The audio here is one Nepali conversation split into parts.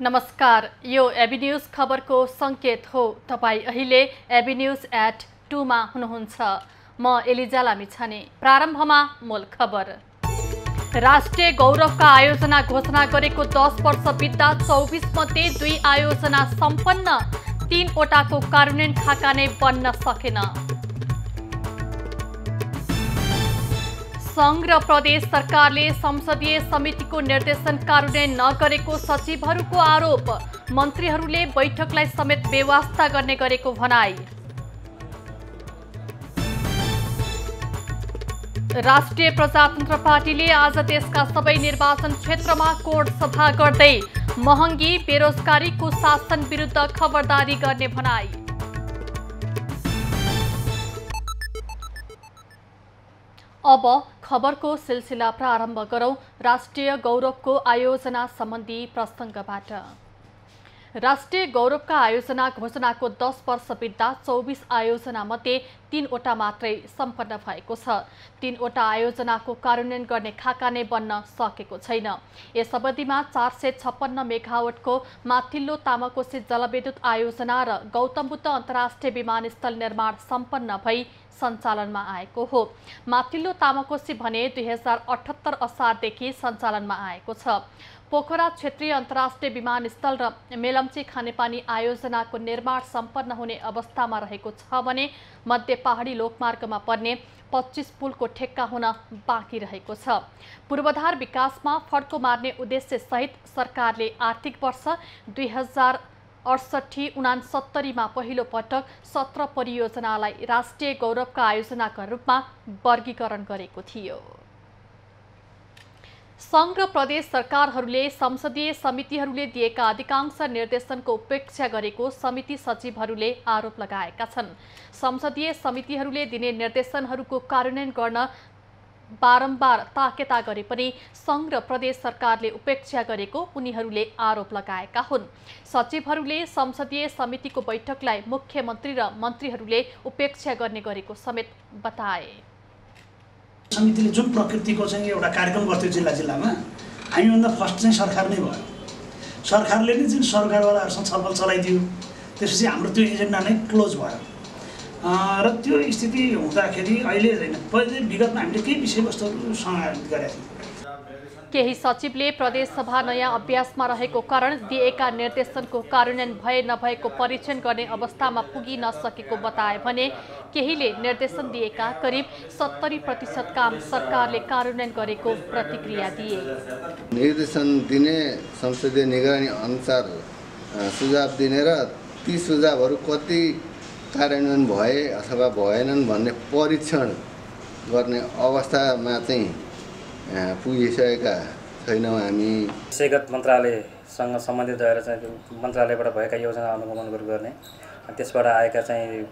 नमस्कार, यो एबी न्यूज खबरको संकेत हो। तपाई अहिले एबी न्यूज @ 2 मा हुनुहुन्छ। म एलिजा लामिछाने। प्रारम्भमा मूल खबर। राष्ट्रिय गौरवका आयोजना घोषणा गरेको 10 वर्ष बित्दा 24 मध्ये 2 आयोजना सम्पन्न, 3 वटाको कार्यान्वयन खाका नै बन्न सकेन। संघ र प्रदेश सरकारले संसदीय समितिको निर्देशन कार्यान्वयन नगरेको सचिवहरूको आरोप। मन्त्रीहरूले बैठकलाई समेत बेवास्ता गर्ने गरेको भनाई। राष्ट्रिय प्रजातन्त्र पार्टीले आज देशका सबै निर्वाचन क्षेत्रमा कोड सभा गर्दै महँगी बेरोजगारीको शासन विरुद्ध खबरदारी गर्ने भनाई। अब खबरको सिलसिला प्रारम्भ गरौं। राष्ट्रिय गौरवको आयोजना सम्बन्धी प्रसङ्गबाट। राष्ट्रिय गौरवका आयोजना घोषणाको 10 वर्ष बित्दा 24 आयोजना मध्ये 3 वटा मात्रै सम्पन्न भएको छ। 3 वटा आयोजनाको कार्यान्वयन गर्ने खाका नै बन्न सकेको छैन। यस अवधिमा 456 मेगावाटको माथिल्लो तामाकोशी जलविद्युत आयोजना र गौतम बुद्ध अन्तर्राष्ट्रिय विमानस्थल निर्माण सम्पन्न भई सञ्चालनमा आएको हो। माथिल्लो तामाकोशी भने 2078 असारदेखि सञ्चालनमा आएको छ। पोखरा क्षेत्रीय अन्तर्राष्ट्रिय विमानस्थल र मेलम्ची खानेपानी आयोजनाको निर्माण सम्पन्न हुने अवस्थामा रहेको छ भने मध्य पहाडी लोकमार्गमा पर्ने 25 पुलको ठेक्का हुन बाँकी रहेको छ। पूर्वाधार विकासमा फड्को मार्ने उद्देश्य सहित सरकारले आर्थिक वर्ष 2068-69 मा पहिलो पटक 17 परियोजनालाई राष्ट्रिय गौरवका आयोजनाका रूपमा वर्गीकरण गरेको थियो। संघ र प्रदेश सरकारहरूले संसदीय समितिहरूले दिएका अधिकांश निर्देशनको उपेक्षा गरेको समिति सचिवहरूले आरोप लगाएका छन्। संसदीय समितिहरूले दिने निर्देशनहरूको कार्यान्वयन गर्न बारम्बार ताकेता गरे पनि संघ र प्रदेश सरकारले उपेक्षा गरेको उनीहरूले आरोप लगाएका हुन्। सचिवहरूले संसदीय समितिको बैठकलाई मुख्यमन्त्री र मन्त्रीहरूले उपेक्षा गर्ने गरेको समेत बताए। समितिले जुन प्रकृतिको चाहिँ एउटा कार्यक्रम गर्थ्यो जिल्ला जिल्लामा, हामीभन्दा फर्स्ट चाहिँ सरकार नै भयो। सरकारले नै जुन सरकारवालाहरूसँग छलफल चलाइदियो, त्यसपछि हाम्रो त्यो एजेन्डा नै क्लोज भयो। र त्यो स्थिति हुँदाखेरि अहिले होइन, पहिले विगतमा हामीले केही विषयवस्तुहरू समावेश गरेका थियौँ। केही सचिवले प्रदेश सभा नयाँ अभ्यासमा रहेको कारण दिएका निर्देशनको कार्यान्वयन भए नभएको परीक्षण गर्ने अवस्थामा पुगी नसकेको बताए भने केहीले निर्देशन दिएका करिब 70% काम सरकारले कार्यान्वयन गरेको प्रतिक्रिया दिए। निर्देशन दिने संसदीय निगरानी अनुसार सुझाव दिने र ती सुझावहरू कति कार्यान्वयन भए अथवा भएनन् भन्ने परीक्षण गर्ने अवस्थामा चाहिँ पुगिसकेका छैनौँ हामी। विषयगत मन्त्रालयसँग सम्बन्धित रहेर चाहिँ मन्त्रालयबाट भएका योजना अनुगमन गर्ने, त्यसबाट आएका चाहिँ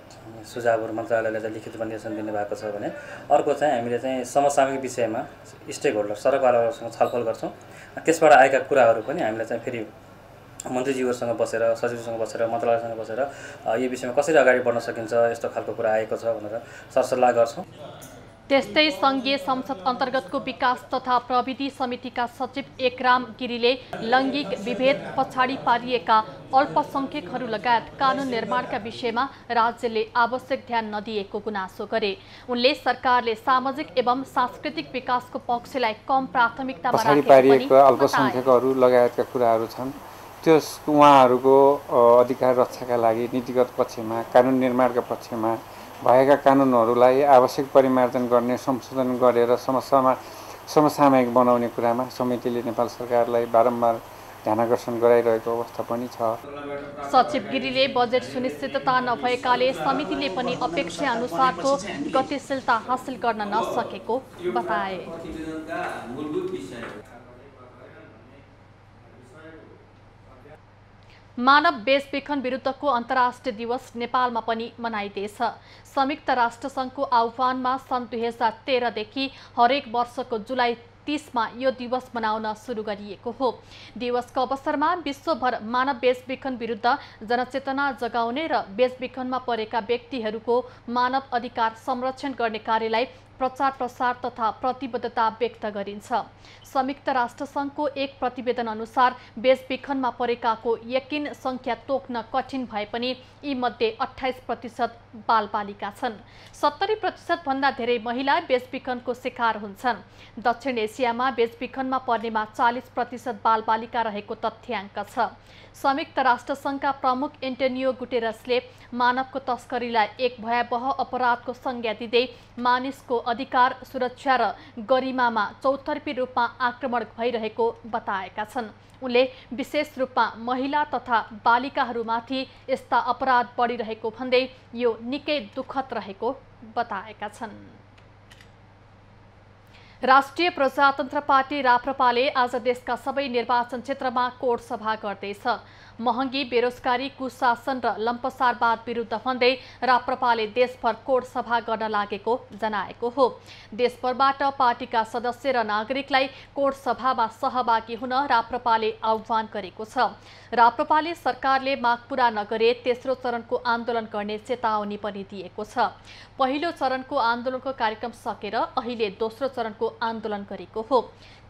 सुझावहरू मन्त्रालयले चाहिँ लिखित निर्देशन दिने भएको छ भने अर्को चाहिँ हामीले चाहिँ समसामयिक विषयमा स्टेक होल्डर सरकारवालाहरूसँग छलफल गर्छौँ। त्यसबाट आएका कुराहरू पनि हामीले चाहिँ फेरि मन्त्रीज्यूहरूसँग बसेर, सचिवसँग बसेर, मन्त्रालयसँग बसेर यो विषयमा कसरी अगाडि बढ्न सकिन्छ, यस्तो खालको कुरा आएको छ भनेर सरसल्लाह गर्छौँ। त्यस्तै संघीय संसद अन्तर्गतको विकास तथा प्रविधि समितिका सचिव एकराम गिरीले लैङ्गिक विभेद, पछाडि पारिएका अल्पसंख्यकहरू लगायत कानुन निर्माणका विषयमा राज्यले आवश्यक ध्यान नदिएको गुनासो गरे। उनले सरकारले सामाजिक एवं सांस्कृतिक विकासको पक्षलाई कम प्राथमिकतामा पछाडि पारिएका अल्पसंख्यकहरू लगायतका कुराहरू छन्, त्यो उहाँहरूको अधिकार रक्षाका लागि नीतिगत पक्षमा, कानुन निर्माणका पक्षमा भएका कानुनहरूलाई आवश्यक परिमार्जन गर्ने, संशोधन गरेर समसामयिक बनाउने कुरामा समितिले नेपाल सरकारलाई बारम्बार ध्यानाकर्षण गराइरहेको अवस्था पनि छ। सचिव गिरीले बजेट सुनिश्चितता नभएकाले समितिले पनि अपेक्षा अनुसारको गतिशीलता हासिल गर्न नसकेको बताए। मानव बेचबिखन विरुद्धको अन्तर्राष्ट्रिय दिवस नेपालमा पनि मनाइँदैछ। संयुक्त राष्ट्रसङ्घको आह्वानमा सन् 2013 देखि हरेक वर्षको जुलाई 2030मा यो दिवस मनाउन सुरु गरिएको हो। दिवसको अवसरमा विश्वभर मानव बेचबिखन विरुद्ध जनचेतना जगाउने र बेचबिखनमा परेका व्यक्तिहरूको मानव अधिकार संरक्षण गर्ने कार्यलाई प्रचार प्रसार तथा प्रतिबद्धता व्यक्त गरिन्छ। संयुक्त राष्ट्रसङ्घको एक प्रतिवेदन अनुसार बेचबिखनमा परेकाको यकिन सङ्ख्या तोक्न कठिन भए पनि यीमध्ये 28% बालबालिका छन्। 70% भन्दा धेरै महिला बेचबिखनको शिकार हुन्छन्। दक्षिण एसियामा बेचबिखनमा पर्नेमा 40% बालबालिका रहेको तथ्याङ्क छ। संयुक्त राष्ट्रसङ्घका प्रमुख एन्टोनियो गुटेरसले मानवको तस्करीलाई एक भयावह अपराधको संज्ञा दिँदै मानिसको अधिकार, सुरक्षा र गरिमामा चौतर्फी रूपमा आक्रमण भइरहेको बताएका छन्। उनले विशेष रूपमा महिला तथा बालिकाहरूमाथि यस्ता अपराध बढिरहेको भन्दै यो निकै दुःखद रहेको बताएका छन्। राष्ट्रिय प्रजातन्त्र पार्टी राप्रपाले आज देशका सबै निर्वाचन क्षेत्रमा कोड सभा गर्दैछ। महँगी, बेरोजगारी, कुशासन र लम्पसारवाद विरुद्ध भन्दै राप्रपाले देशभर कोड सभा गर्न लागेको जनाएको हो। देशभरबाट पार्टीका सदस्य र नागरिकलाई कोड सभामा सहभागी हुन राप्रपाले आह्वान गरेको छ। राप्रपाले सरकारले माग पूरा नगरे तेस्रो चरणको आन्दोलन गर्ने चेतावनी पनि दिएको छ। पहिलो चरणको आन्दोलनको कार्यक्रम सकेर अहिले दोस्रो चरणको आन्दोलन गरेको हो।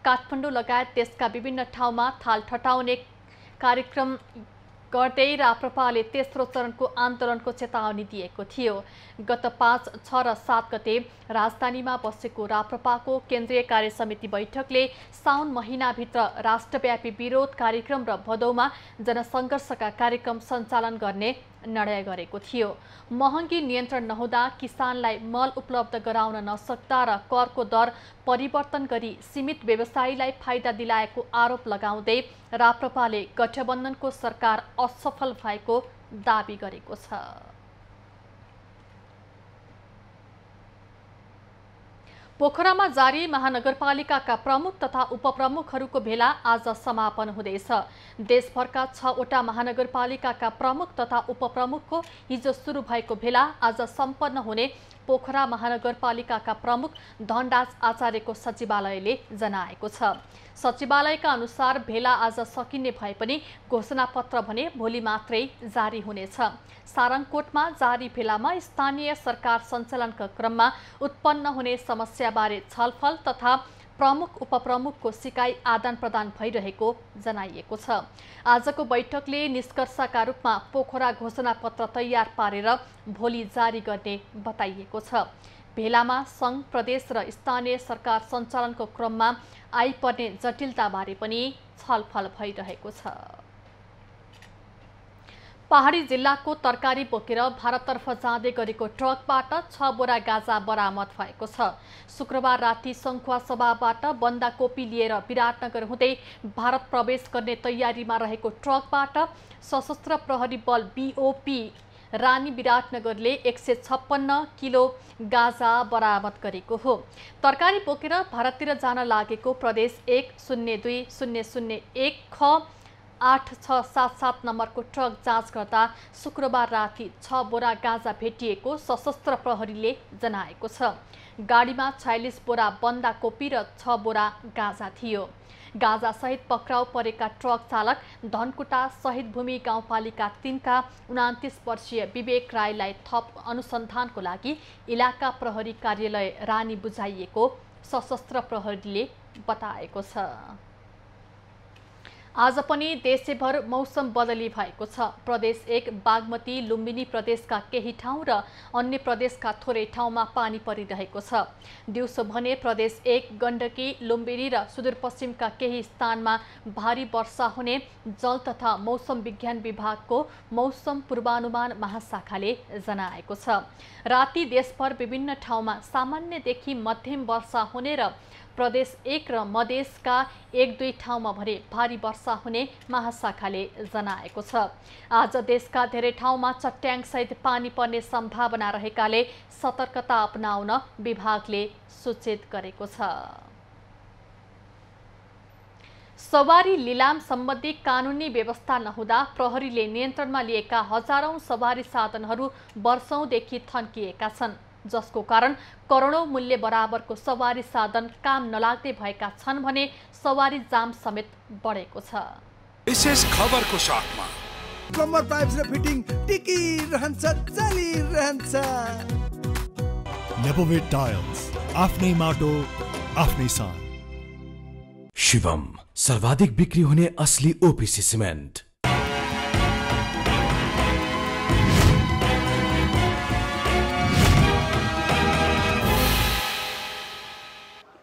काठमाडौँ लगायत देशका विभिन्न ठाउँमा थाल ठटाउने कार्यक्रम गर्दै राप्रपाले तेस्रो चरणको आन्दोलनको चेतावनी दिएको थियो। गत 5, 6 र 7 गते राजधानीमा बसेको राप्रपाको केन्द्रीय कार्यसमिति बैठकले साउन महिनाभित्र राष्ट्रव्यापी विरोध कार्यक्रम र भदौमा जनसङ्घर्षका कार्यक्रम सञ्चालन गर्ने निर्णय गरेको थियो। महँगी नियन्त्रण नहुँदा किसानलाई मल उपलब्ध गराउन नसक्दा र करको दर परिवर्तन गरी सीमित व्यवसायीलाई फाइदा दिलाएको आरोप लगाउँदै राप्रपाले गठबन्धनको सरकार असफल भएको दाबी गरेको छ। पोखरामा जारी महानगरपालिकाका प्रमुख तथा उपप्रमुखहरूको भेला आज समापन हुँदैछ। देशभरका 6वटा महानगरपालिकाका प्रमुख तथा उपप्रमुखको हिजो सुरु भएको भेला आज सम्पन्न हुने पोखरा महानगरपालिकाका प्रमुख धनराज आचार्यको सचिवालयले जनाएको छ। सचिवालयका अनुसार भेला आज सकिने भए पनि घोषणापत्र भने भोलि मात्रै जारी हुनेछ। सारङकोटमा जारी भेलामा स्थानीय सरकार सञ्चालनका क्रममा उत्पन्न हुने समस्याबारे छलफल तथा प्रमुख उपप्रमुखको सिकाइ आदान प्रदान भइरहेको जनाइएको छ। आजको बैठकले निष्कर्षका रूपमा पोखरा घोषणापत्र तयार पारेर भोलि जारी गर्ने बताइएको छ। भेलामा सङ्घ, प्रदेश र स्थानीय सरकार सञ्चालनको क्रममा आइपर्ने जटिलताबारे पनि छलफल भइरहेको छ। पहाडी जिल्लाको तरकारी बोकेर भारततर्फ जाँदै गरेको ट्रकबाट 6 बोरा गाँजा बरामद भएको छ। शुक्रबार राति सङ्खुवा सभाबाट बन्दाकोपी लिएर विराटनगर हुँदै भारत प्रवेश गर्ने तयारीमा रहेको ट्रकबाट सशस्त्र प्रहरी बल BOP रानी विराटनगरले 156 किलो गाँजा बरामद गरेको हो। तरकारी बोकेर भारततिर जान लागेको प्रदेश 102-001 ख 8677 नम्बरको ट्रक जाँच गर्दा शुक्रबार राति 6 बोरा गाँजा भेटिएको सशस्त्र प्रहरीले जनाएको छ। गाडीमा 46 बोरा बन्दाकोपी र 6 बोरा गाँजा थियो। गाँजासहित पक्राउ परेका ट्रक चालक धनकुटा शहीद भूमि गाउँपालिका 3 का 29 वर्षीय विवेक राईलाई थप अनुसन्धानको लागि इलाका प्रहरी कार्यालय रानी बुझाइएको सशस्त्र प्रहरीले बताएको छ। आज पनि देशैभर मौसम बदली भएको छ। प्रदेश 1 बागमती, लुम्बिनी प्रदेशका केही ठाउँ र अन्य प्रदेशका थोरै ठाउँमा पानी परिरहेको छ। दिउँसो भने प्रदेश 1 गण्डकी, लुम्बिनी र सुदूरपश्चिमका केही स्थानमा भारी वर्षा हुने जल तथा मौसम विज्ञान विभागको मौसम पूर्वानुमान महाशाखाले जनाएको छ। राति देशभर विभिन्न ठाउँमा सामान्यदेखि मध्यम वर्षा हुने र प्रदेश 1 र मधेसका 1-2 ठाउँमा भने भारी वर्षा हुने महाशाखाले जनाएको छ। आज देशका धेरै ठाउँमा चट्याङसहित पानी पर्ने सम्भावना रहेकाले सतर्कता अपनाउन विभागले सूचित गरेको छ। सवारी लिलाम सम्बन्धी कानुनी व्यवस्था नहुँदा प्रहरीले नियन्त्रणमा लिएका हजारौं सवारी साधनहरू वर्षौंदेखि थन्किएका छन्। जसको कारण करोडौं मूल्य बराबरको सवारी साधन काम नलाग्दै भएका छन् भने सवारी जाम समेत बढेको छ। विशेष खबरको साथमा प्लम्बर पाइप्स र फिटिङ टिकिरहन्छ चलिरहन्छ। नेपोवेट टाइल्स, आफ्नै माटो आफ्नै सान। शिवम, सर्वाधिक बिक्री हुने असली ओपीसी सिमेन्ट।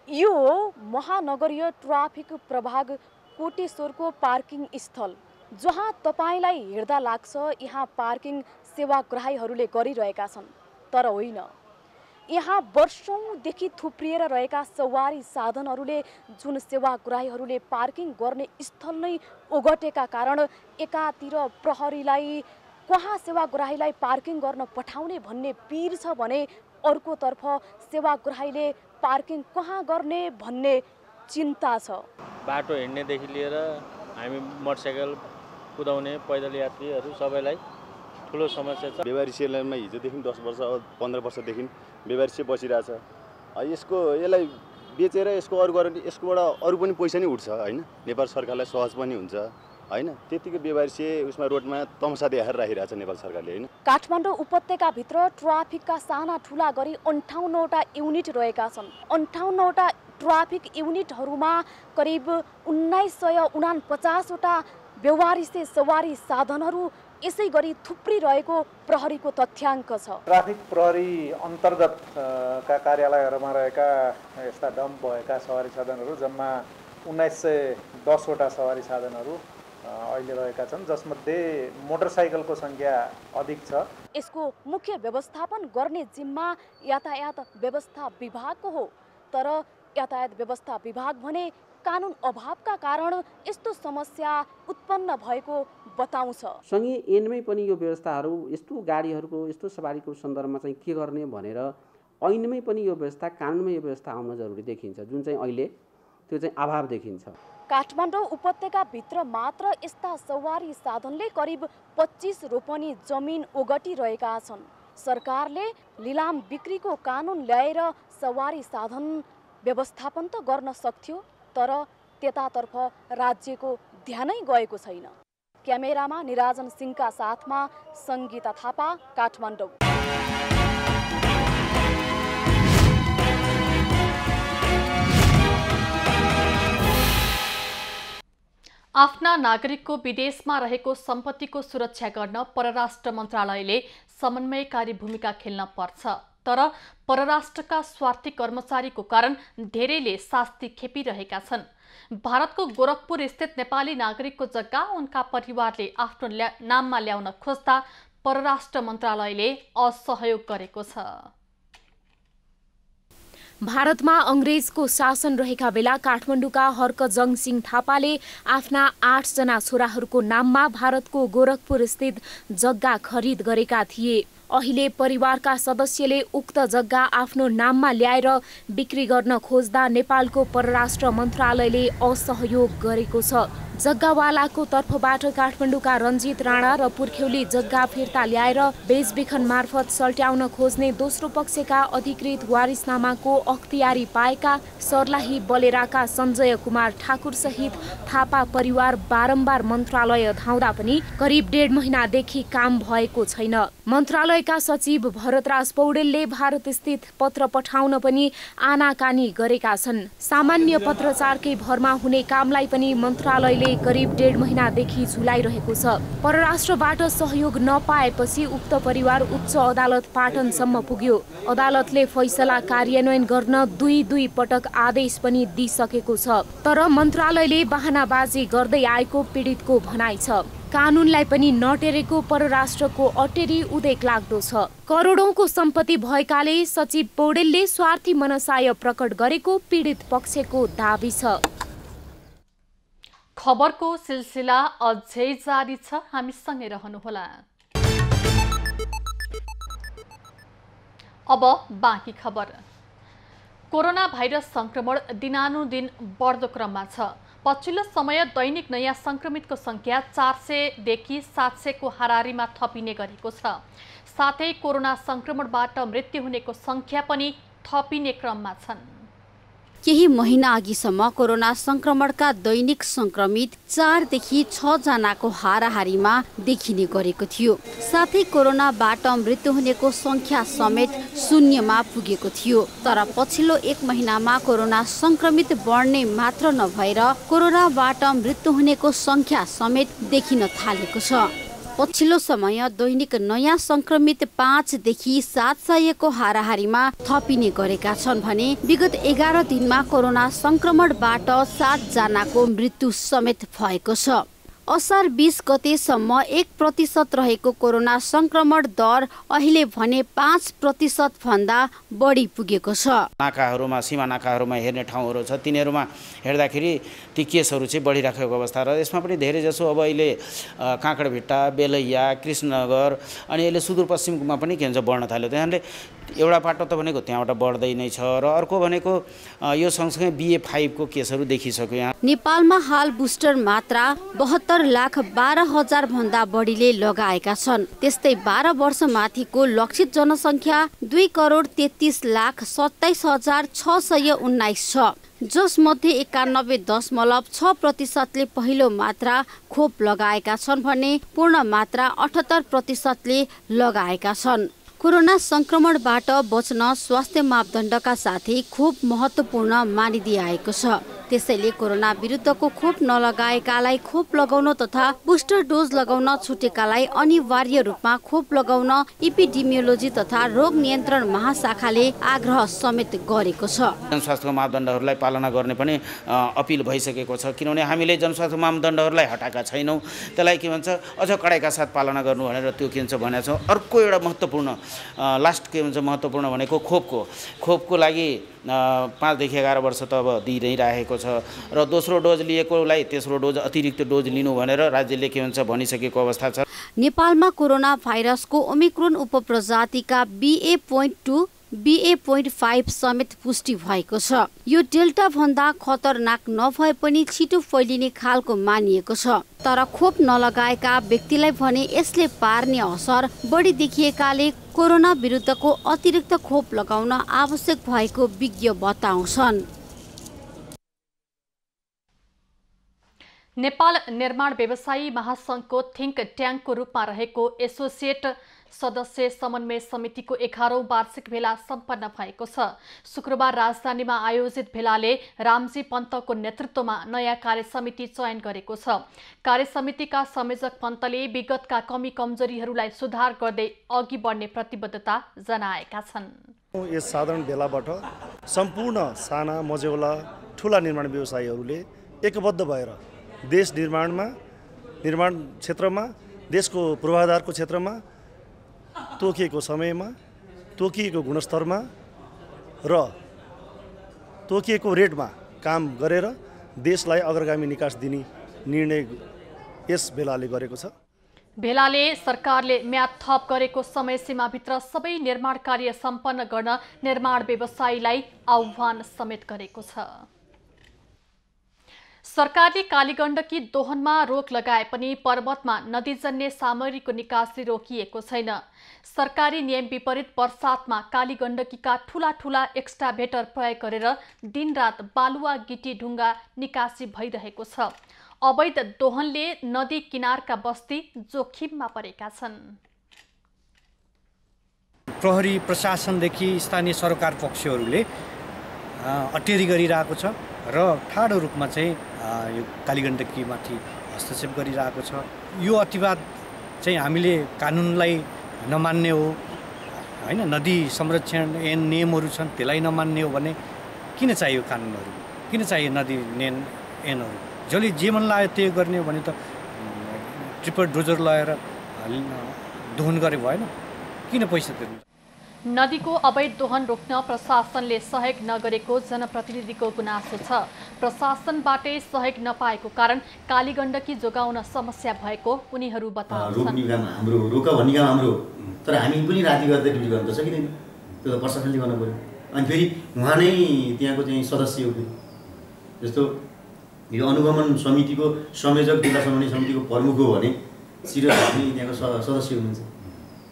यो महानगरीय ट्राफिक प्रभाग कोटेश्वरको पार्किङ स्थल, जहाँ तपाईलाई हेर्दा लाग्छ यहाँ पार्किङ सेवाग्राहीहरूले गरिरहेका छन्, तर होइन। यहाँ वर्षौंदेखि थुप्रिएर रहेका सवारी साधनहरूले जुन सेवाग्राहीहरूले पार्किङ गर्ने स्थल नै ओगटेका कारण एकातिर प्रहरीलाई कहाँ सेवाग्राहीलाई पार्किङ गर्न पठाउने भन्ने पिर छ भने अर्कोतर्फ सेवाग्राहीले पार्किङ कहाँ गर्ने भन्ने चिन्ता छ। बाटो हिँड्नेदेखि लिएर हामी मोटरसाइकल कुदाउने पैदल यात्रीहरू सबैलाई ठुलो समस्या छ। व्यवहारिक लाइनमा हिजोदेखि 10 वर्ष 15 वर्षदेखि व्यवहारिक बसिरहेछ। यसलाई बेचेर यसको अरू गरेर यसकोबाट अरू पनि पैसा नै उठ्छ हैन। नेपाल सरकारलाई सहज पनि हुन्छ हैन। त्यतिकै व्यवहारिक उसमा रोडमा तमसा देखाएर राखिरहेछ नेपाल सरकारले हैन। काठमाडौँ उपत्यकाभित्र ट्राफिकका साना ठुला गरी 58वटा युनिट रहेका छन्। 58वटा ट्राफिक युनिटहरूमा करिब 1949वटा व्यवहारिक सवारी साधनहरू यसै गरी थुप्री रहेको प्रहरीको तथ्याङ्क छ। ट्राफिक प्रहरी अन्तर्गत का कार्यालयहरूमा रहेका यस्ता डम्प भएका सवारी साधनहरू जम्मा 1910वटा सवारी साधनहरू अहिले रहेका छन्, जसमध्ये मोटरसाइकलको संख्या अधिक छ। यसको मुख्य व्यवस्थापन गर्ने जिम्मा यातायात व्यवस्था विभागको हो, तर यातायात व्यवस्था विभाग भने कानुन अभावका कारण यस्तो समस्या उत्पन्न भएको बताउँछ। सँगै ऐनमै पनि यो व्यवस्थाहरू यस्तो गाडीहरूको यस्तो सवारीको सन्दर्भमा चाहिँ के गर्ने भनेर ऐनमै पनि यो व्यवस्था कानुनमै यो व्यवस्था आउन जरुरी देखिन्छ, जुन चाहिँ अहिले त्यो चाहिँ अभाव देखिन्छ। काठमाडौँ उपत्यकाभित्र मात्र यस्ता सवारी साधनले करिब 25 रोपनी जमिन ओगटिरहेका छन्। सरकारले लिलाम बिक्रीको कानुन ल्याएर सवारी साधन व्यवस्थापन त गर्न सक्थ्यो, तर त्यतातर्फ राज्यको ध्यानै गएको छैन। क्यामेरामा निराजन सिंहका साथमा सङ्गीता थापा, काठमाडौँ। आफ्ना नागरिकको विदेशमा रहेको सम्पत्तिको सुरक्षा गर्न परराष्ट्र मन्त्रालयले समन्वयकारी भूमिका खेल्न पर्छ, तर परराष्ट्रका स्वार्थी कर्मचारीको कारण धेरैले शास्ति खेपिरहेका छन्। भारतको गोरखपुर स्थित नेपाली नागरिकको जग्गा उनका परिवारले आफ्नो नाममा ल्याउन खोज्दा परराष्ट्र मन्त्रालयले असहयोग गरेको छ। भारतमा अंग्रेजको शासन रहेका बेला काठमाडौँका हर्कजङ सिंह थापाले आफ्ना 8 जना छोराहरूको नाममा भारतको गोरखपुर स्थित जग्गा खरिद गरेका थिए। अहिले परिवारका सदस्यले उक्त जग्गा आफ्नो नाममा ल्याएर बिक्री गर्न खोज्दा नेपालको परराष्ट्र मन्त्रालयले असहयोग गरेको छ। जग्गावालाको तर्फबाट काठमाडौँका रञ्जित राणा र पुर्ख्यौली जग्गा फिर्ता ल्याएर बेचबिखन मार्फत सल्ट्याउन खोज्ने दोस्रो पक्षका अधिकृत वारिसनामाको अख्तियारी पाएका सर्लाही बलेराका सञ्जय कुमार ठाकुर सहित थापा परिवार बारम्बार मन्त्रालय धाउँदा पनि करिब 1.5 महिनादेखि काम भएको छैन। मन्त्रालयका सचिव भरतराज पौडेलले भारत स्थित पत्र पठाउन पनि आनाकानी गरेका छन्। सामान्य पत्रचारकै भरमा हुने कामलाई पनि मन्त्रालयले करिब 1.5 महिनादेखि झुलाइरहेको छ। परराष्ट्रबाट सहयोग नपाएपछि उक्त परिवार उच्च अदालत पाटनसम्म पुग्यो। अदालतले फैसला कार्यान्वयन गर्न 2 पटक आदेश पनि दिइसकेको छ, तर मन्त्रालयले बहानाबाजी गर्दै आएको पीडितको भनाइ छ। कानुनलाई पनि नटेरेको परराष्ट्रको अटेरी उदेक लाग्दो छ। करोडौंको सम्पत्ति भएकाले सचिव पौडेलले स्वार्थी मनसाय प्रकट गरेको पीडित पक्षको दाबी छ। खबरको सिलसिला अझै जारी छ, हामीसँगै रहनुहोला। अब बाँकी खबर। कोरोना भाइरस संक्रमण दिनानुदिन बढ्दो क्रममा छ। पछिल्लो समय दैनिक नयाँ संक्रमितको संख्या 400 देखि 700 को हाराहारीमा थपिने गरेको छ। साथै कोरोना संक्रमणबाट मृत्यु हुनेको संख्या पनि थपिने क्रममा छन्। केही महिना अघिसम्म कोरोना संक्रमणका दैनिक संक्रमित 4 देखि 6 जनाको हाराहारीमा देखिने गरेको थियो। साथै कोरोनाबाट मृत्यु हुनेको संख्या समेत शून्यमा पुगेको थियो। तर पछिल्लो 1 महिनामा कोरोना संक्रमित बढ्ने मात्र नभएर कोरोनाबाट मृत्यु हुनेको संख्या समेत देखिन थालेको छ। पछिल्लो समय दैनिक नयाँ संक्रमित 5 देखि 700 को हाराहारीमा थपिने गरेका छन् भने विगत 11 दिनमा कोरोना संक्रमणबाट 7 जनाको मृत्यु समेत भएको छ। असार 20 गतेसम्म 1% रहेको कोरोना संक्रमण दर अहिले भने 5% भन्दा बढी पुगेको छ। नाकाहरूमा सीमा नाकाहरूमा हेर्ने ठाउँहरू छ, तिनीहरूमा हेर्दाखेरि ती केसहरू चाहिँ बढिराखेको अवस्था र यसमा पनि धेरै जसो अब अहिले काँक्राभिट्टा, बेलैया, कृष्णनगर अनि अहिले सुदूरपश्चिममा पनि के भन्छ बढ्न थाल्यो। त्यसैले एउटा पाटो त भनेको त्यहाँबाट बढ्दै नै छ र अर्को भनेको यो सँगसँगै BA5 को केसहरू देखिसक्यो। यहाँ नेपालमा हाल बुस्टर मात्रा 72,12,000 भन्दा बढीले लगाएका छन्। त्यस्तै 12 वर्ष माथिको लक्षित जनसङ्ख्या 2,33,27,619 छ, जसमध्ये 91.6% पहिलो मात्रा खोप लगाएका छन् भने पूर्ण मात्रा 78% लगाएका छन्। कोरोना संक्रमणबाट बच्न स्वास्थ्य मापदण्डका साथै खोप महत्त्वपूर्ण मानिदिआएको छ। त्यसैले कोरोना विरुद्धको खोप नलगाएकालाई खोप लगाउन तथा बुस्टर डोज लगाउन छुटेकालाई अनिवार्य रूपमा खोप लगाउन एपिडेमियोलोजी तथा रोग नियन्त्रण महाशाखाले आग्रह समेत गरेको छ। जनस्वास्थ्यको मापदण्डहरूलाई पालना गर्ने पनि अपिल भइसकेको छ, किनभने हामीले जनस्वास्थ्य मापदण्डहरूलाई हटाएका छैनौँ। त्यसलाई के भन्छ अझ कडाइका साथ पालना गर्नु भनेर त्यो के भन्छ भनेको छ। अर्को एउटा महत्त्वपूर्ण लास्ट के भन्छ महत्त्वपूर्ण भनेको खोपको लागि 5 देखि 11 वर्ष त अब दिइ नै राखेको छ र दोस्रो डोज लिएकोलाई तेस्रो डोज अतिरिक्त डोज लिनु भनेर राज्यले के भन्छ भनिसकेको अवस्था छ। नेपालमा कोरोना भाइरसको ओमिक्रोन उपप्रजातिका BA.2 BA.5 समेत पुष्टि भएको छ। यो डेल्टा भन्दा खतरनाक नभए पनि छिटो फैलिने खालको मानिएको छ। तर खोप नलगाएका व्यक्तिलाई भने यसले पार्ने असर बढी देखिएकाले कोरोना विरुद्धको अतिरिक्त खोप लगाउन आवश्यक भएको विज्ञ बताउँछन्। नेपाल निर्माण व्यवसायी महासंघको थिङ्क ट्याङ्कको रूपमा रहेको एसोसिएट सदस्य समन्वय समितिको 11औं वार्षिक भेला सम्पन्न भएको छ। शुक्रबार राजधानीमा आयोजित भेलाले रामजी पन्तको नेतृत्वमा नयाँ कार्यसमिति चयन गरेको छ। कार्यसमितिका संयोजक पन्तले विगतका कमी कमजोरीहरूलाई सुधार गर्दै अघि बढ्ने प्रतिबद्धता जनाएका छन्। यस साधारण भेलाबाट सम्पूर्ण साना मझौला ठुला निर्माण व्यवसायीहरूले एकबद्ध भएर देश निर्माण क्षेत्रमा देशको पूर्वाधारको क्षेत्रमा तोकिएको समयमा तोकिएको गुणस्तरमा र तोकिएको रेटमा काम गरेर देशलाई अग्रगामी निकास दिने निर्णय यस भेलाले गरेको छ। भेलाले सरकारले म्याद थप गरेको समय सीमाभित्र सबै निर्माण कार्य सम्पन्न गर्न निर्माण व्यवसायीलाई आह्वान समेत गरेको छ। सरकारले कालीगण्डकी दोहनमा रोक लगाए पनि पर्वतमा नदीजन्य सामग्रीको निकासी रोकिएको छैन। सरकारी नियम विपरीत वर्षातमा कालीगण्डकीका ठूला एक्स्काभेटर प्रयोग गरेर दिनरात बालुवा गिटी ढुङ्गा निकासी भइरहेको छ। अवैध दोहनले नदी किनारका बस्ती जोखिममा परेका छन्। प्रहरी प्रशासनदेखि स्थानीय सरकार पक्षहरूले अटेरी गरिरहेको छ र ठाडो रूपमा चाहिँ यो कालीगण्डकीमाथि हस्तक्षेप गरिरहेको छ। यो अतिवाद चाहिँ हामीले कानुनलाई नमान्ने हो हैन, नदी संरक्षण नियमहरू छन् त्यसलाई नमान्ने हो भने किन चाहियो कानुनहरू, किन चाहियो नदी ऐनहरू? जसले जे मन लाग्यो त्यही गर्ने हो भने त ट्रिपर डोजर लगाएर दोहन गरे भएन, किन पैसा तिर्नु? नदीको अवैध दोहन रोक्न प्रशासनले सहयोग नगरेको जनप्रतिनिधिको गुनासो छ। प्रशासनबाटै सहयोग नपाएको कारण कालीगण्डकी जोगाउन समस्या भएको उनीहरू बताउँछन्। हाम्रो रोक भन्ने काम हाम्रो, तर हामी पनि राति गर्दै ड्युटी गर्न त सकिँदैन, त्यो त प्रशासनले गर्नु पर्यो। अनि फेरि उहाँ नै त्यहाँको चाहिँ सदस्य हो, जस्तो यो अनुगमन समितिको संयोजक जिल्ला समन्वय समितिको प्रमुख हो भने सिरियस हामी त्यहाँको सदस्य हुनुहुन्छ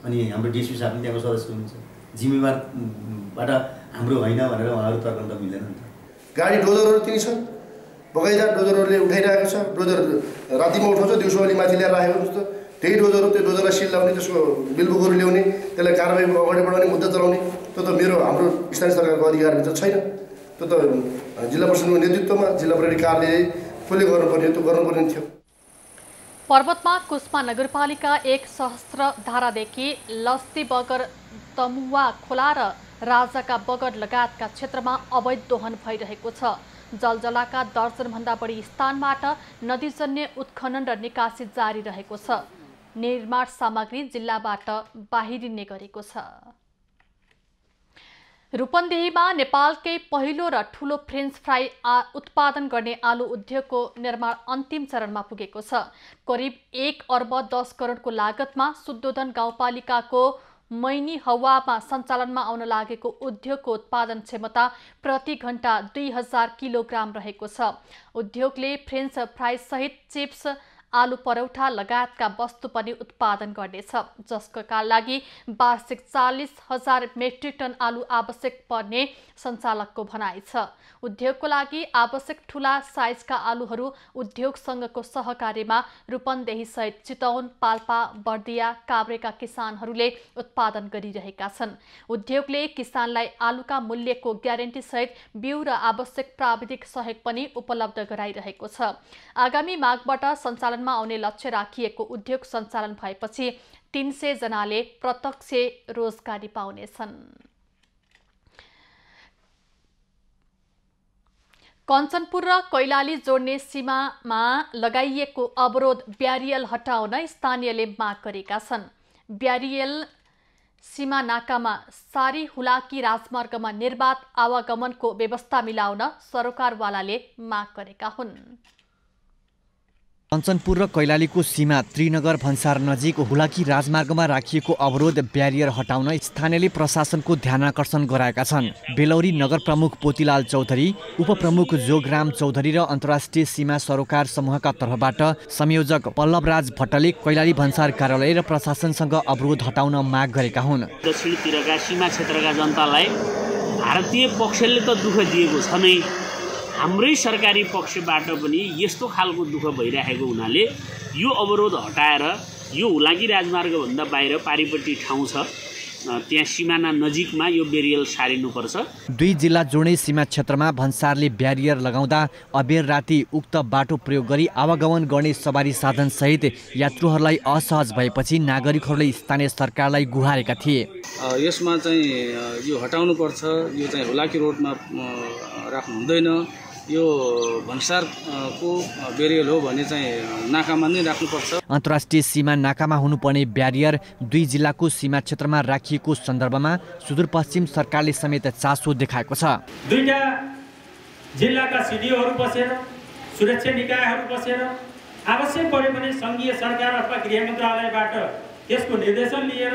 अनि हाम्रो डिएसपी साहब पनि त्यहाँको सदस्य हुनुहुन्छ जिम्मेवारबाट हाम्रो होइन भनेर उहाँहरू तर्कन त मिल्दैन नि त। गाडी डोजरहरू तिनी छन् बगैँचा डोजरहरूले उठाइरहेको छ डोजर रातिमा उठाउँछ दिउँसो अलि माथि ल्याएर राखेको हुन्छ त्यही डोजर हो त्यो डोजरलाई सिल लगाउने त्यसको बिलबुकहरू ल्याउने त्यसलाई कारबाही अगाडि बढाउने मुद्दा चलाउने त्यो त मेरो हाम्रो स्थानीय सरकारको अधिकारभित्र छैन त्यो त जिल्ला प्रशासनको नेतृत्वमा जिल्ला प्रहरी कार्यालय कसले गर्नुपर्ने त्यो गर्नुपर्ने थियो। पर्वतमा कुस्मा नगरपालिका 1 सहस्त्रधारादेखि लस्ती बगर तमुवा खोला र राजाका बगर लगायतका क्षेत्रमा अवैध दोहन भइरहेको छ। जलजलाका दर्जनभन्दा बढी स्थानबाट नदीजन्य उत्खनन र निकासी जारी रहेको छ। निर्माण सामग्री जिल्लाबाट बाहिरिने गरेको छ। रूपन्देहीमा नेपालकै पहिलो र ठूलो फ्रेन्च फ्राई उत्पादन गर्ने आलु उद्योगको निर्माण अन्तिम चरणमा पुगेको छ। करिब 1 अर्ब 10 करोडको लागतमा शुद्धोधन गाउँपालिकाको मैनी हवामा सञ्चालनमा आउन लागेको उद्योगको उत्पादन क्षमता प्रति घण्टा 2000 किलोग्राम रहेको छ। उद्योगले फ्रेन्च फ्राई सहित चिप्स आलु परौठा लगायतका वस्तु पनि उत्पादन गर्नेछ, जसका लागि वार्षिक 40,000 मेट्रिक टन आलु आवश्यक पर्ने सञ्चालकको भनाइ छ। उद्योगको लागि आवश्यक ठूला साइजका आलुहरू उद्योगसँगको सहकार्यमा रूपन्देही सहित चितवन, पाल्पा, बर्दिया, काभ्रेका किसानहरूले उत्पादन गरिरहेका छन्। उद्योगले किसानलाई आलुका मूल्यको ग्यारेन्टी सहित बिउ र आवश्यक प्राविधिक सहयोग पनि उपलब्ध गराइरहेको छ। आगामी माघबाट सञ्चालनमा आउने लक्ष्य राखिएको उद्योग सञ्चालन भएपछि 300 जनाले प्रत्यक्ष रोजगारी पाउनेछन्। कञ्चनपुर र कैलाली जोड्ने सीमामा लगाइएको अवरोध ब्यारियल हटाउन स्थानीयले माग गरेका छन्। ब्यारियल सीमा नाकामा सारी हुलाकी राजमार्गमा निर्बाध आवागमनको व्यवस्था मिलाउन सरकारवालाले माग गरेका हुन्। कञ्चनपुर र कैलालीको सीमा त्रिनगर भन्सार नजिक हुलाकी राजमार्गमा राखिएको अवरोध ब्यारियर हटाउन स्थानीयले प्रशासनको ध्यानाकर्षण गराएका छन्। बेलौरी नगर प्रमुख पोतीलाल चौधरी, उपप्रमुख जोगराम चौधरी र अन्तर्राष्ट्रिय सीमा सरोकार समूहका तर्फबाट संयोजक पल्लवराज भट्टले कैलाली भन्सार कार्यालय र प्रशासनसँग अवरोध हटाउन माग गरेका हुन्। दक्षिणतिरका सीमा क्षेत्रका जनतालाई भारतीय पक्षले त दुःख दिएको छ नै, हाम्रै सरकारी पक्षबाट पनि यस्तो खालको दुःख भइरहेको हुनाले यो अवरोध हटाएर यो हुलाकी राजमार्गभन्दा बाहिर पारिपट्टि ठाउँ छ त्यहाँ सिमाना नजिकमा यो ब्यारियर सारिनुपर्छ। 2 जिल्ला जोड्ने सीमा क्षेत्रमा भन्सारले ब्यारियर लगाउँदा अबेर राति उक्त बाटो प्रयोग गरी आवागमन गर्ने सवारी साधन सहित यात्रुहरूलाई असहज भएपछि नागरिकहरूले स्थानीय सरकारलाई गुहारेका थिए। यसमा चाहिँ यो हटाउनुपर्छ, यो चाहिँ हुलाकी रोडमा राख्नु हुँदैन, यो भन्सारको ब्यारियर हो भने चाहिँ नाकामा नै राख्नुपर्छ। अन्तर्राष्ट्रिय सीमा नाकामा हुनुपर्ने ब्यारियर 2 जिल्लाको सीमा क्षेत्रमा राखिएको सन्दर्भमा सुदूरपश्चिम सरकारले समेत चासो देखाएको छ। 2टा जिल्लाका सिडिओहरू बसेर, सुरक्षा निकायहरू बसेर आवश्यक परे भने संघीय सरकार अथवा गृह मन्त्रालयबाट यसको निर्देशन लिएर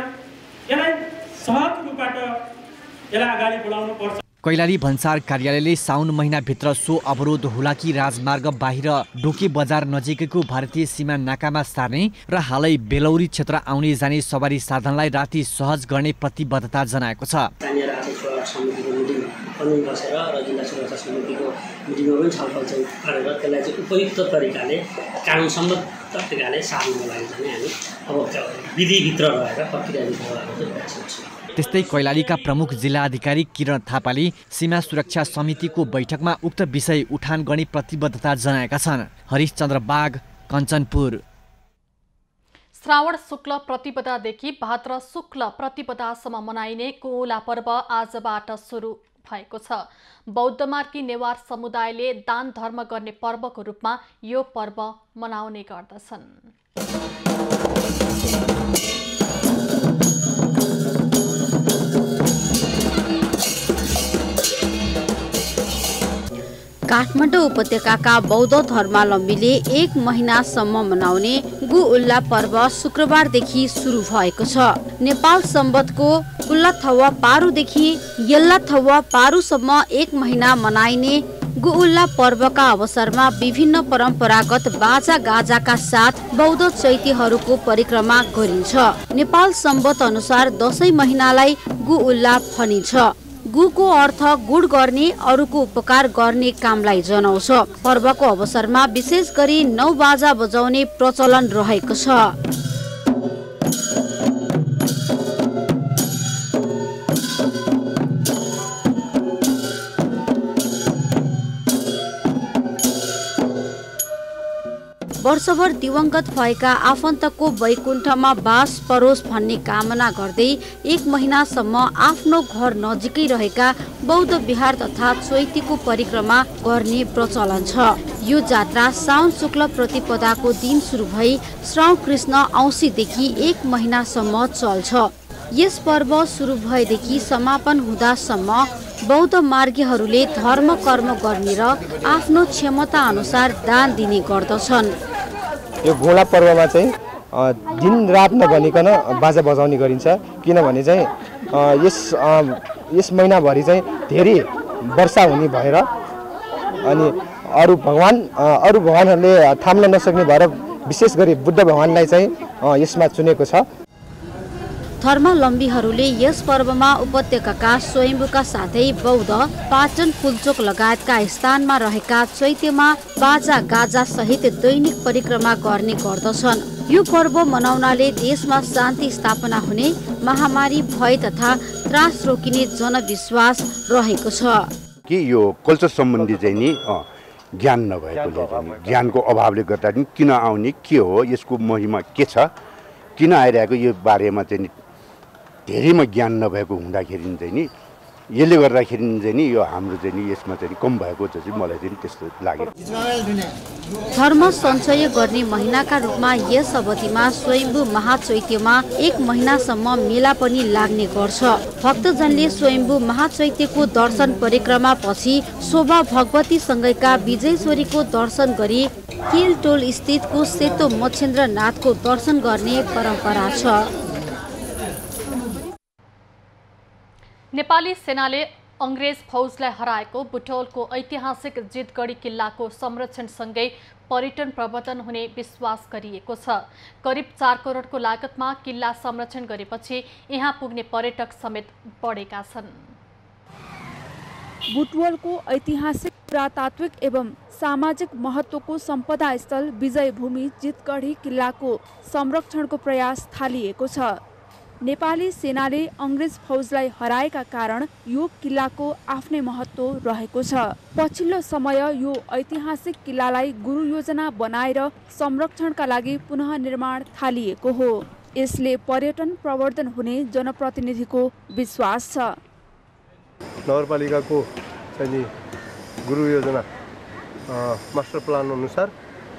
यसलाई सहज रूपबाट यसलाई अगाडि बढाउनु पर्छ। कैलाली भन्सार कार्यालयले साउन महिनाभित्र सो अवरोध हुलाकी राजमार्ग बाहिर डोके बजार नजिकैको भारतीय सीमा नाकामा सार्ने र हालै बेलौरी क्षेत्र आउने जाने सवारी साधनलाई राति सहज गर्ने प्रतिबद्धता जनाएको छ। स्थानीय राजनीतिक सुरक्षा समितिको मिटिङ पनि बसेर र जिल्ला सुरक्षा समितिको मिटिङमा पनि छलफल चाहिँ गरेर त्यसलाई चाहिँ उपयुक्त तरिकाले कानुनसम्मत तरिकाले सार्नुको लागि चाहिँ हामी अब विधिभित्र रहेर प्रक्रियाभित्र रहेर चाहिँ प्रयास गर्छौँ। त्यस्तै कैलालीका प्रमुख जिल्ला अधिकारी किरण थापाले सीमा सुरक्षा समितिको बैठकमा उक्त विषय उठान गर्ने प्रतिबद्धता जनाएका छन्। हरिशचन्द्र बाग, कञ्चनपुर। श्रावण शुक्ल प्रतिपदादेखि भाद्र शुक्ल प्रतिपदासम्म मनाइने कोला पर्व आजबाट सुरु भएको छ। बौद्ध मार्गी नेवार समुदायले दान धर्म गर्ने पर्वको रूपमा यो पर्व मनाउने गर्दछन्। काठमाडौँ उपत्यकाका बौद्ध धर्मावलम्बीले 1 महिनासम्म मनाउने गु उल्ला पर्व शुक्रबारदेखि सुरु भएको छ। नेपाल सम्बतको कुल्ला थवा पारुदेखि यल्ला थवा पारुसम्म 1 महिना मनाइने गुउल्ला पर्वका अवसरमा विभिन्न परम्परागत बाजा गाजाका साथ बौद्ध चैत्यहरूको परिक्रमा गरिन्छ। नेपाल सम्वत अनुसार दशैं महिनालाई गुउल्ला भनिन्छ। गुको अर्थ गुड गर्ने, अरूको उपकार गर्ने कामलाई जनाउँछ। पर्वको अवसरमा विशेष गरी 9 बाजा बजाउने प्रचलन रहेको छ। वर्षभर दिवंगत भएका आफन्तको वैकुण्ठमा बास परोस् भन्ने कामना गर्दै 1 महिनासम्म आफ्नो घर नजिकै रहेका बौद्ध विहार तथा चैत्यको परिक्रमा गर्ने प्रचलन छ। यो जात्रा साउन शुक्ल प्रतिपदाको दिन सुरु भई श्रावण कृष्ण औँसीदेखि 1 महिनासम्म चल्छ। यस पर्व सुरु भएदेखि समापन हुँदासम्म बौद्ध मार्गीहरूले धर्म कर्म गर्ने र आफ्नो क्षमता अनुसार दान दिने गर्दछन्। यो गोला पर्वमा चाहिँ दिन रात नभनिकन बाजा बजाउने गरिन्छ, किनभने चाहिँ यस महिनाभरि चाहिँ धेरै वर्षा हुने भएर अनि अरू भगवानहरूले थाम्न नसक्ने भएर विशेष गरी बुद्ध भगवानलाई चाहिँ यसमा चुनेको छ। धर्मावलम्बीहरूले यस पर्वमा उपत्यकाका स्वयम्भूका साथै बौद्ध, पाटन, पुल्चोक लगायतका स्थानमा रहेका चैत्यमा बाजा गाजा सहित दैनिक परिक्रमा गर्ने गर्दछन्। यो पर्व मनाउनाले देशमा शान्ति स्थापना हुने, महामारी भय तथा त्रास रोकिने जनविश्वास रहेको छ कि यो कल्चर सम्बन्धी चाहिँ नि ज्ञान नभएकोले चाहिँ ज्ञानको अभावले गर्दा नि किन आउने, के हो, यसको महिमा के छ, किन आइरहेको, यो बारेमा चाहिँ धेरैमा ज्ञान नभएको हुँदाखेरि चाहिँ नि यसले गर्दाखेरि चाहिँ नि यो हाम्रो चाहिँ नि यसमा चाहिँ कम भएको चाहिँ मलाई चाहिँ त्यस्तो लाग्यो। धर्म सञ्चय गर्ने महिनाका रूपमा यस अवधिमा स्वयम्भू महाचैत्यमा 1 महिनासम्म मेला पनि लाग्ने गर्छ। भक्तजनले स्वयम्भू महाचैत्यको दर्शन परिक्रमा पछि शोभा भगवती सँगैका विजयश्वरीको दर्शन गरी केलटोल स्थितको सेतो मच्छेन्द्रनाथको दर्शन गर्ने परम्परा छ। नेपाली सेनाले अंग्रेज फौजलाई हराएको बुटवलको ऐतिहासिक जितगढी किल्लाको संरक्षणसँगै पर्यटन प्रवर्धन हुने विश्वास गरिएको छ। करिब 4 करोडको लागतमा किल्ला संरक्षण गरेपछि यहाँ पुग्ने पर्यटक समेत बढेका छन्। बुटवलको ऐतिहासिक, पुरातात्विक एवं सामाजिक महत्वको सम्पदा स्थल विजय भूमि जितगढी किल्लाको संरक्षणको प्रयास थालिएको छ। नेपाली सेनाले अंग्रेज फौजलाई हराएका कारण यो किल्लाको आफ्नै महत्व रहेको छ। पछिल्लो समय यो ऐतिहासिक किल्लालाई गुरु योजना बनाएर संरक्षणका लागि पुनः निर्माण थालिएको हो। यसले पर्यटन प्रवर्धन हुने जनप्रतिनिधिको विश्वास छ। नगरपालिकाको चाहिँ गुरु योजना मास्टर प्लान अनुसार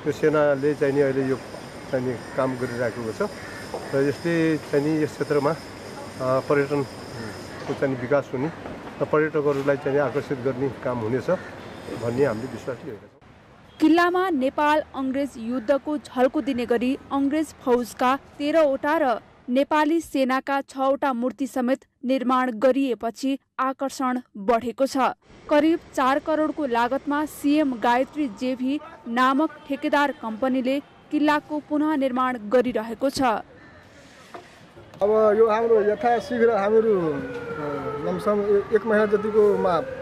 यो सेनाले चाहिँ अहिले यो चाहिँ काम गरिरहेको छ र यसले चाहिँ यस क्षेत्रमा पर्यटनको चाहिँ विकास हुने र पर्यटकहरूलाई चाहिँ आकर्षित गर्ने काम हुनेछ भन्ने हामीले विश्वास लिएका छौँ। किल्लामा नेपाल अंग्रेज युद्धको झल्को दिने गरी अंग्रेज फौजका 13 वटा र नेपाली सेनाका 6 वटा मूर्ति समेत निर्माण गरिएपछि आकर्षण बढेको छ। करिब 4 करोडको लागतमा सीएम गायत्री जेभी नामक ठेकेदार कम्पनीले किल्लाको पुनः निर्माण गरिरहेको छ। अब यो हाम्रो यथाशीघ्र हाम्रो लमसम 1 महिना जतिको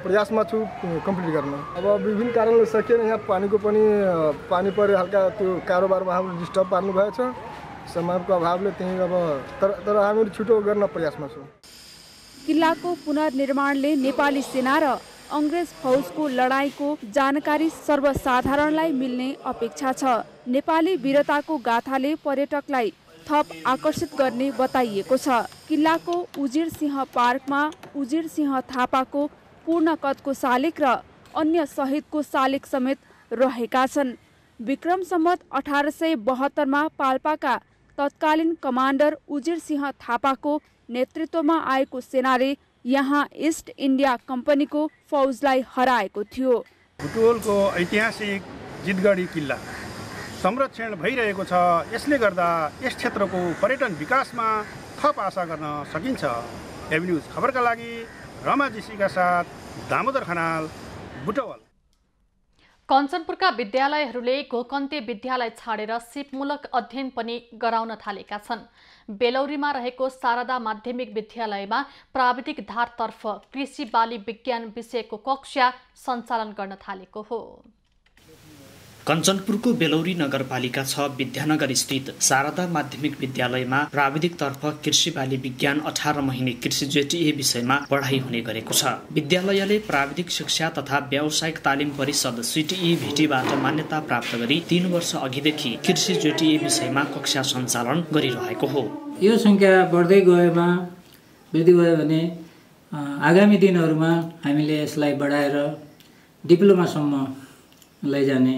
प्रयासमा छु कम्प्लिट गर्न। अब विभिन्न कारणले सकिएन, यहाँ पानीको पनि पानी परे हल्का त्यो कारोबारमा हाम्रो डिस्टर्ब पार्नु भएछ समयको अभावले, त्यही अब तर हामी छिटो गर्न प्रयासमा छौँ। किल्लाको पुनर्निर्माणले नेपाली सेना र अंग्रेज फौजको लडाईँको जानकारी सर्वसाधारणलाई मिल्ने अपेक्षा छ। नेपाली वीरताको गाथाले पर्यटकलाई थप आकर्षित गर्ने बताइएको छ। किल्लाको उजिर सिंह पार्कमा उजिर सिंह थापाको पूर्ण कदको शालिक र अन्य शहीदको शालिक समेत रहेका छन्। विक्रम सम्वत 1872 मा पाल्पाका तत्कालीन कमान्डर उजिर सिंह थापाको नेतृत्वमा आएको सेनाले यहाँ ईस्ट इन्डिया कम्पनीको फौजलाई हराएको थियो। बुटवलको ऐतिहासिक जितगढी किल्ला संरक्षण भइरहेको छ। यसले गर्दा यस क्षेत्रको पर्यटन विकासमा थप आशा गर्न सकिन्छ। एभि न्यूज खबरका लागि रमा जीसीका साथ दामोदर खनाल, बुटवल। कञ्चनपुरका विद्यालयहरूले गोकन्ते विद्यालय छाडेर सिपमूलक अध्ययन पनि गराउन थालेका छन्। बेलौरीमा रहेको शारदा माध्यमिक विद्यालयमा प्राविधिक धारतर्फ कृषि बाली विज्ञान विषयको कक्षा सञ्चालन गर्न थालेको हो। कञ्चनपुरको बेलौरी नगरपालिका 6 विद्यानगर स्थित शारदा माध्यमिक विद्यालयमा प्राविधिक तर्फ कृषि बाली विज्ञान 18 महिने कृषि जेटीए विषयमा पढाइ हुने गरेको छ। विद्यालयले प्राविधिक शिक्षा तथा व्यावसायिक तालिम परिषद सीटीई भेटीबाट मान्यता प्राप्त गरी 3 वर्ष अघिदेखि कृषि जेटीए विषयमा कक्षा सञ्चालन गरिरहेको हो। यो संख्या बढ्दै गएमा वृद्धि भयो भने आगामी दिनहरूमा हामीले यसलाई बढाएर डिप्लोमासम्म लैजाने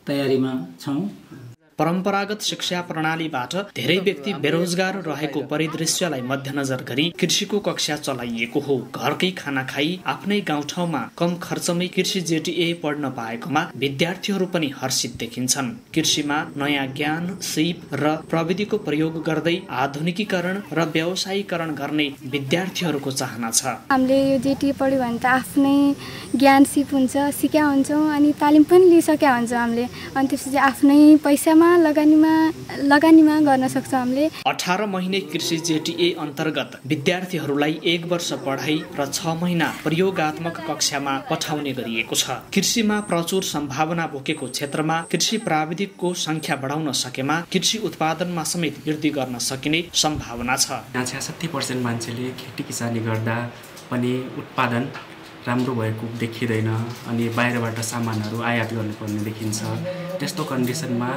तयारीमा छौं। परम्परागत शिक्षा प्रणालीबाट धेरै व्यक्ति बेरोजगार रहेको परिदृश्यलाई मध्यनजर गरी कृषिको कक्षा चलाइएको हो। घरकै खाना खाई आफ्नै गाउँठाउँमा कम खर्चमै कृषि जेटीए पढ्न पाएकोमा विद्यार्थीहरू पनि हर्षित देखिन्छन्। कृषिमा नयाँ ज्ञान, सिप र प्रविधिको प्रयोग गर्दै आधुनिकीकरण र व्यावसायीकरण गर्ने विद्यार्थीहरूको चाहना छ। हामीले यो जेटीए पढ्यो भने त आफ्नै ज्ञान सिप हुन्छ, सिक्या हुन्छौँ अनि तालिम पनि लिइसक्या हुन्छौँ हामीले। अनि त्यसपछि आफ्नै पैसामा लगानीमा गर्न सक्छौँ हामीले। 18 महिने कृषि जेटीए अन्तर्गत विद्यार्थीहरूलाई 1 वर्ष पढाइ र 6 महिना प्रयोगात्मक कक्षामा पठाउने गरिएको छ। कृषिमा प्रचुर सम्भावना बोकेको क्षेत्रमा कृषि प्राविधिकको संख्या बढाउन सकेमा कृषि उत्पादनमा समेत वृद्धि गर्न सकिने सम्भावना छ। 66% मान्छेले खेती किसानी गर्दा पनि उत्पादन राम्रो भएको देखिँदैन अनि बाहिरबाट सामानहरू आयात गर्नुपर्ने देखिन्छ। त्यस्तो कन्डिसनमा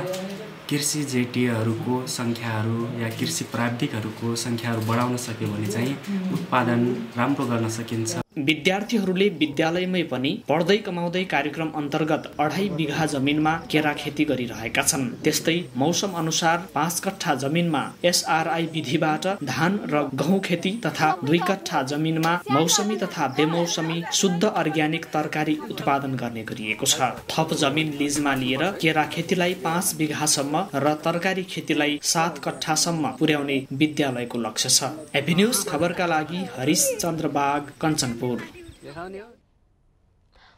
कृषि जेटीएहरूको सङ्ख्याहरू या कृषि प्राविधिकहरूको सङ्ख्याहरू बढाउन सक्यो भने चाहिँ उत्पादन राम्रो गर्न सकिन्छ। विद्यार्थीहरूले विद्यालयमै पनि पढ्दै कमाउँदै कार्यक्रम अन्तर्गत 2.5 बिघा जमिनमा केरा खेती गरिरहेका छन्। त्यस्तै मौसम अनुसार 5 कट्ठा जमिनमा एसआरआई विधिबाट धान र गहुँ खेती तथा 2 कट्ठा जमिनमा मौसमी तथा बेमौसमी शुद्ध अर्ग्यानिक तरकारी उत्पादन गर्ने गरिएको छ। थप जमिन लिजमा लिएर केरा खेतीलाई 5 बिघासम्म र तरकारी खेतीलाई 7 कट्ठासम्म पुर्याउने विद्यालयको लक्ष्य छ। एभिन्यूज खबरका लागि हरिश चन्द्र बाग, कञ्चनपुर।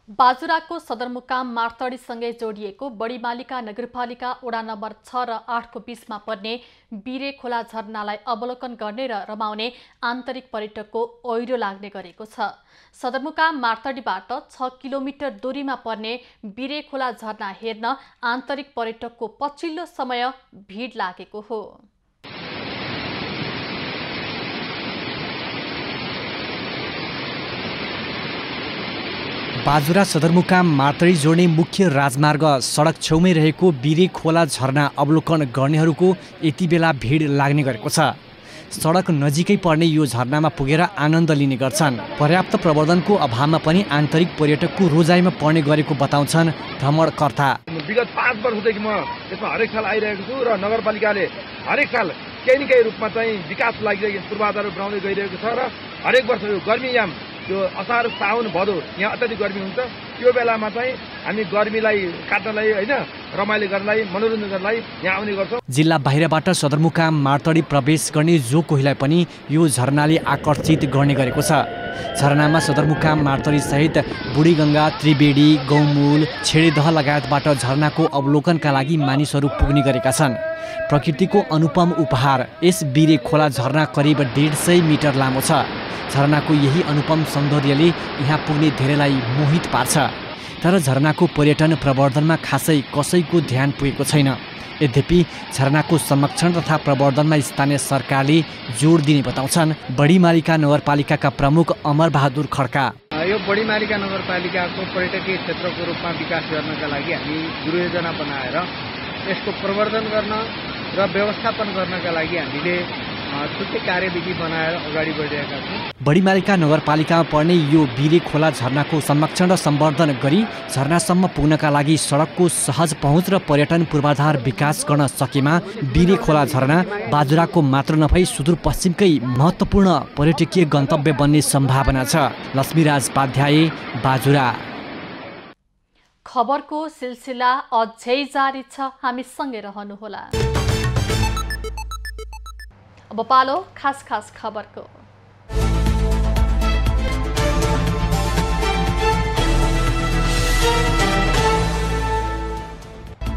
बाजुराको सदरमुकाम मार्तडीसँगै जोडिएको बडीमालिका नगरपालिका वडा नम्बर 6 र 8 को बीचमा पर्ने बिरे खोला झरनालाई अवलोकन गर्ने र रमाउने आन्तरिक पर्यटकको ओइरो लाग्ने गरेको छ। सदरमुकाम मार्तडीबाट 6 किलोमिटर दूरीमा पर्ने बिरे खोला झरना हेर्न आन्तरिक पर्यटकको पछिल्लो समय भिड लागेको हो। बाजुरा सदरमुकाम मार्तडी जोड्ने मुख्य राजमार्ग सडक छेउमै रहेको बिरे खोला झरना अवलोकन गर्नेहरूको यति बेला भिड लाग्ने गरेको छ। सडक नजिकै पर्ने यो झरनामा पुगेर आनन्द लिने गर्छन्। पर्याप्त प्रवर्धनको अभावमा पनि आन्तरिक पर्यटकको रोजाइमा पर्ने गरेको बताउँछन् भ्रमणकर्ता। विगत 5 वर्षदेखि म यसमा हरेक साल आइरहेको छु र नगरपालिकाले हरेक साल केही न केही रूपमा चाहिँ विकास लागि पूर्वाधार बनाउँदै गइरहेको छ र हरेक वर्ष यो गर्मीयाम यो असार साउन भदौ यहाँ अत्याधिक गर्मी हुन्छ। यो बेलामा चाहिँ हामी गर्मीलाई काट्नलाई होइन रमाइलो गर्नलाई मनोरञ्जन गर्नलाई यहाँ आउने गर्छौँ। जिल्ला बाहिरबाट सदरमुकाम मार्तडी प्रवेश गर्ने जो कोहीलाई पनि यो झरनाले आकर्षित गर्ने गरेको छ। झरनामा सदरमुकाम मार्तडी सहित बुढीगङ्गा, त्रिवेणी, गौमूल, छेडेदह लगायतबाट झरनाको अवलोकनका लागि मानिसहरू पुग्ने गरेका छन्। प्रकृतिको अनुपम उपहार यस बिरे खोला झरना करिब 150 मिटर लामो छ। झरनाको यही अनुपम सौन्दर्यले यहाँ पुग्ने धेरैलाई मोहित पार्छ। तर झरनाको पर्यटन प्रवर्धनमा खासै कसैको ध्यान पुगेको छैन। यद्यपि झरनाको संरक्षण तथा प्रवर्धनमा स्थानीय सरकारले जोड दिने बताउँछन् बडीमालिका नगरपालिकाका प्रमुख अमर बहादुर खड्का। यो बडीमालिका नगरपालिकाको पर्यटकीय क्षेत्रको रूपमा विकास गर्नका लागि हामी गृहयोजना बनाएर यसको प्रवर्धन गर्न र व्यवस्थापन गर्नका लागि हामीले छुट्टै कार्यविधि बनाएर अगाडि बढिरहेका छौँ। बडीमालिका नगरपालिकामा पर्ने यो बिरे खोला झरनाको संरक्षण र सम्वर्धन गरी झरनासम्म पुग्नका लागि सडकको सहज पहुँच र पर्यटन पूर्वाधार विकास गर्न सकेमा बिरे खोला झरना बाजुराको मात्र नभई सुदूरपश्चिमकै महत्त्वपूर्ण पर्यटकीय गन्तव्य बन्ने सम्भावना छ। लक्ष्मीराज पाध्याय, बाजुरा। खबरको सिलसिला अझै जारी छ, हामी सँगै रहनुहोला। अब पालो खास खबरको।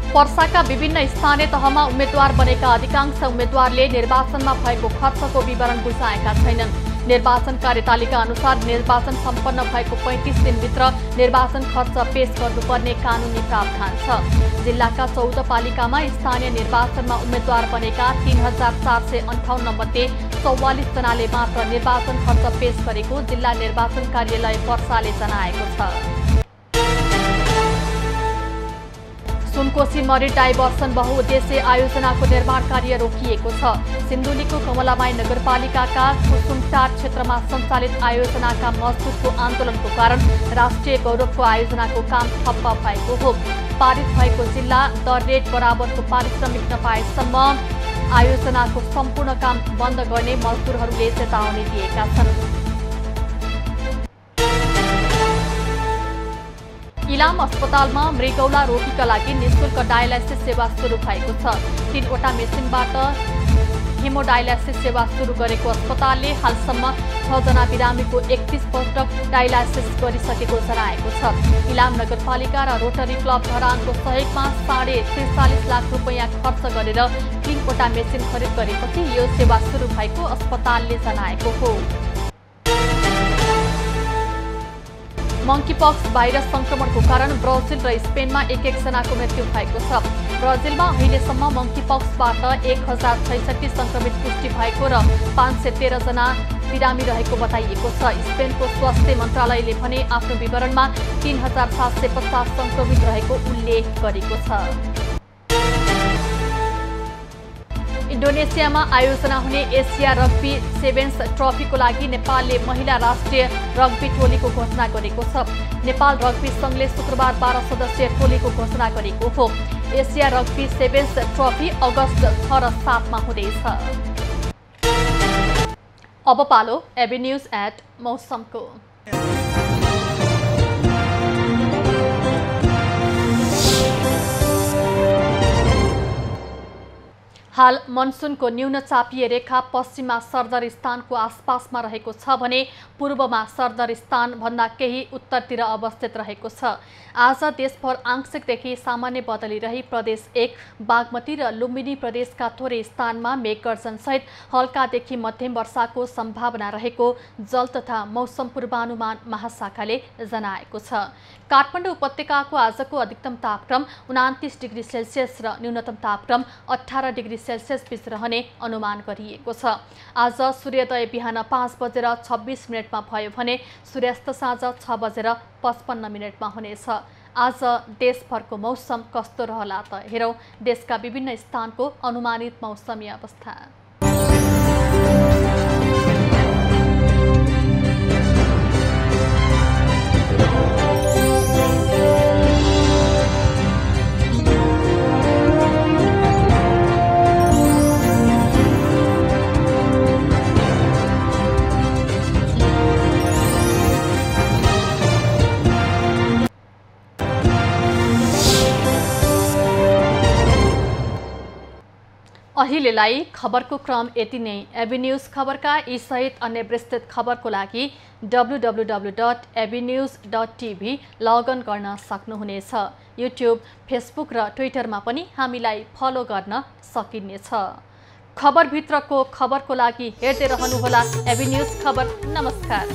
पर्साका विभिन्न स्थानीय तहमा उम्मेद्वार बनेका अधिकांश उम्मेद्वारले निर्वाचनमा भएको खर्चको विवरण बुझाएका छैनन्। निर्वाचन कार्यतालिका अनुसार निर्वाचन सम्पन्न भएको 35 दिनभित्र निर्वाचन खर्च पेश गर्नुपर्ने कानुनी प्रावधान छ। जिल्लाका 14 पालिकामा स्थानीय निर्वाचनमा उम्मेद्वार बनेका 3458 मध्ये 44 जनाले मात्र निर्वाचन खर्च पेश गरेको जिल्ला निर्वाचन कार्यालय पर्साले जनाएको छ। सुनकोशी मरिन डाइभर्सन बहुउद्देश्य आयोजनाको निर्माण कार्य रोकिएको छ। सिन्धुलीको कमलामाई नगरपालिकाका कुसुमटार क्षेत्रमा सञ्चालित आयोजनाका मजदुरको आन्दोलनको कारण राष्ट्रिय गौरवको आयोजनाको काम ठप्प भएको हो। पारित भएको जिल्ला दर रेट बराबरको पारिश्रमिक नपाएसम्म आयोजनाको सम्पूर्ण काम बन्द गर्ने मजदुरहरूले चेतावनी दिएका छन्। इलाम अस्पतालमा मृगौला रोगीका लागि निःशुल्क डायलाइसिस सेवा सुरु भएको छ। 3वटा मेसिनबाट हेमोडायलाइसिस सेवा सुरु गरेको अस्पतालले हालसम्म 6 जना बिरामीको 31 पटक डायलाइसिस गरिसकेको जनाएको छ। इलाम नगरपालिका र रोटरी क्लब धरानको सहयोगमा 43.5 लाख रुपैयाँ खर्च गरेर 3वटा मेसिन खरिद गरेपछि यो सेवा सुरु भएको अस्पतालले जनाएको हो। मंकीपक्स भाइरस संक्रमणको कारण ब्राजिल र स्पेनमा एक जनाको मृत्यु भएको छ। ब्राजिलमा अहिलेसम्म मंकीपक्सबाट 1066 संक्रमित पुष्टि भएको र 513 जना बिरामी रहेको बताइएको छ। स्पेनको स्वास्थ्य मन्त्रालयले भने आफ्नो विवरणमा 3750 संक्रमित रहेको उल्लेख गरेको छ। इन्डोनेसियामा आयोजना हुने एसिया रग्बी सेभेन्स ट्रफीको लागि नेपालले महिला राष्ट्रिय रग्बी टोलीको घोषणा गरेको छ। नेपाल रग्बी संघले शुक्रबार 12 सदस्यीय टोलीको घोषणा गरेको हो। एसिया रग्बी सेभेन्स ट्रफी अगस्त 6 र 7 मा हुँदैछ। अब पालो एबी न्यूज एट मौसमको। हाल मनसुनको न्यून चापिय रेखा पश्चिममा सरदर स्थानको आसपासमा रहेको छ भने पूर्वमा सरदर स्थान भन्दा केही उत्तरतिर अवस्थित रहेको छ। आज देशभर आंशिकदेखि सामान्य बदली रही प्रदेश 1, बागमती र लुम्बिनी प्रदेशका थोरै स्थानमा मेघगर्जनसहित हल्कादेखि मध्यम वर्षाको सम्भावना रहेको जल तथा मौसम पूर्वानुमान महाशाखाले जनाएको छ। काठमाडौँ उपत्यकाको आजको अधिकतम तापक्रम 29 डिग्री सेल्सियस र न्यूनतम तापक्रम 18 डिग्री सेल्सियस बीच रहने अनुमान गरिएको छ। आज सूर्योदय बिहान 5:26 भयो भने सूर्यास्त साँझ 6:55 हुनेछ। आज देशभरको मौसम कस्तो रहला त हेरौं देशका विभिन्न स्थानको अनुमानित मौसमी अवस्था। अहिलेलाई खबरको क्रम यति नै। एबी न्यूज खबरका यी सहित अन्य विस्तृत खबरको लागि www.abnews.tv लगइन गर्न सक्नुहुनेछ। युट्युब, फेसबुक र ट्विटरमा पनि हामीलाई फलो गर्न सकिनेछ। खबरभित्रको खबरको लागि हेर्दै रहनुहोला एबी न्यूज खबर। नमस्कार।